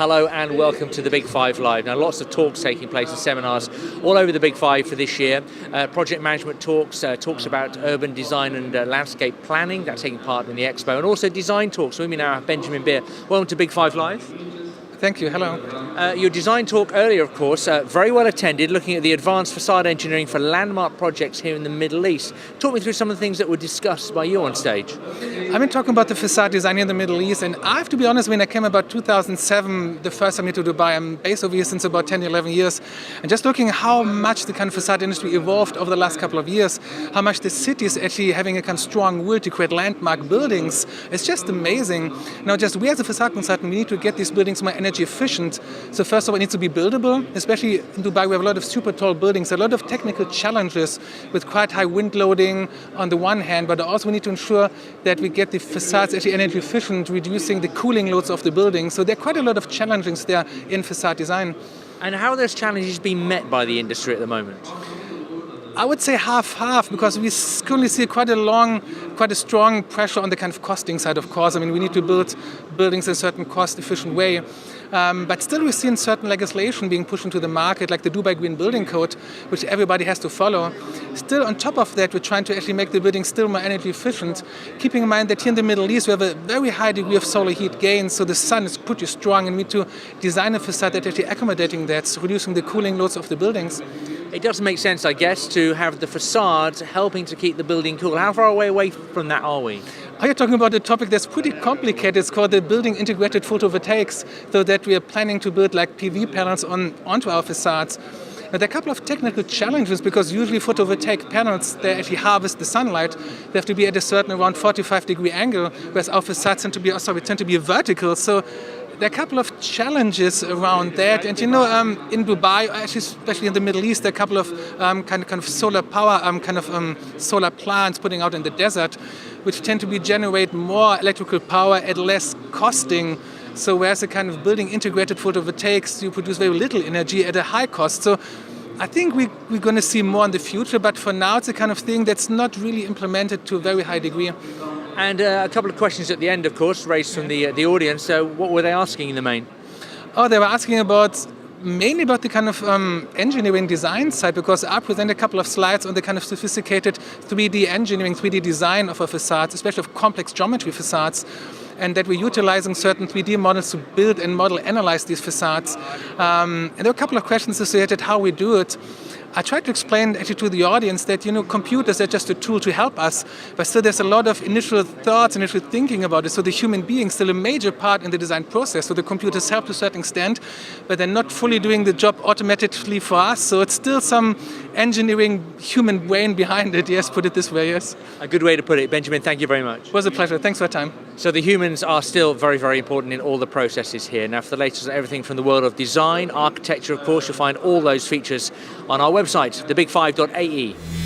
Hello and welcome to the Big Five Live. Now lots of talks taking place and seminars all over the Big Five for this year. Project management talks about urban design and landscape planning, that's taking part in the Expo, and also design talks. With me now, Benjamin Beer. Welcome to Big Five Live. Thank you, hello. Your design talk earlier, of course, very well attended, looking at the advanced facade engineering for landmark projects here in the Middle East. Talk me through some of the things that were discussed by you on stage. I've been talking about the facade design in the Middle East, and I have to be honest, when I came about 2007, the first time to Dubai, I'm based over here since about 10, 11 years, and just looking at how much the kind of facade industry evolved over the last couple of years, how much the city is actually having a kind of strong will to create landmark buildings, it's just amazing. Now, just we as a facade consultant, we need to get these buildings more energy efficient. So first of all, it needs to be buildable, especially in Dubai. We have a lot of super tall buildings, a lot of technical challenges with quite high wind loading on the one hand, but also we need to ensure that we get the facades actually energy efficient, reducing the cooling loads of the building. So there are quite a lot of challenges there in facade design. And how are those challenges being met by the industry at the moment? I would say half-half, because we currently see quite a strong pressure on the kind of costing side, of course. I mean, we need to build buildings in a certain cost-efficient way. But still we've seen certain legislation being pushed into the market, like the Dubai Green Building Code, which everybody has to follow. Still, on top of that, we're trying to actually make the building still more energy efficient, keeping in mind that here in the Middle East we have a very high degree of solar heat gain, so the sun is pretty strong, and we need to design a facade that actually accommodating that, so reducing the cooling loads of the buildings. It does make sense, I guess, to have the facades helping to keep the building cool. How far away from that are we? You're talking about a topic that's pretty complicated. It's called the building integrated photovoltaics, so that we are planning to build like PV panels onto our facades. Now, there are a couple of technical challenges, because usually photovoltaic panels, they actually harvest the sunlight. They have to be at a certain around 45-degree angle, whereas our facades tend to be vertical. So there are a couple of challenges around that, and in Dubai, actually, especially in the Middle East, there are a couple of kind of solar power, solar plants putting out in the desert, which tend to generate more electrical power at less costing. So whereas the kind of building integrated photovoltaics, you produce very little energy at a high cost. So I think we're going to see more in the future, but for now it's a kind of thing that's not really implemented to a very high degree. And a couple of questions at the end, of course, raised from the audience. So what were they asking in the main? They were asking mainly about the kind of engineering design side, because I presented a couple of slides on the kind of sophisticated 3D engineering, 3D design of our facades, especially of complex geometry facades, and that we're utilizing certain 3D models to build and analyze these facades. And there were a couple of questions associated how we do it. I tried to explain actually to the audience that, computers are just a tool to help us, but still there's a lot of initial thoughts, initial thinking about it. So the human being is still a major part in the design process. So the computers help to a certain extent, but they're not fully doing the job automatically for us. So it's still some engineering human brain behind it, yes, put it this way, yes. A good way to put it. Benjamin, thank you very much. It was a pleasure. Thanks for your time. So the humans are still very, very important in all the processes here. Now, for the latest on everything from the world of design, architecture, of course, you'll find all those features on our website, thebig5.ae.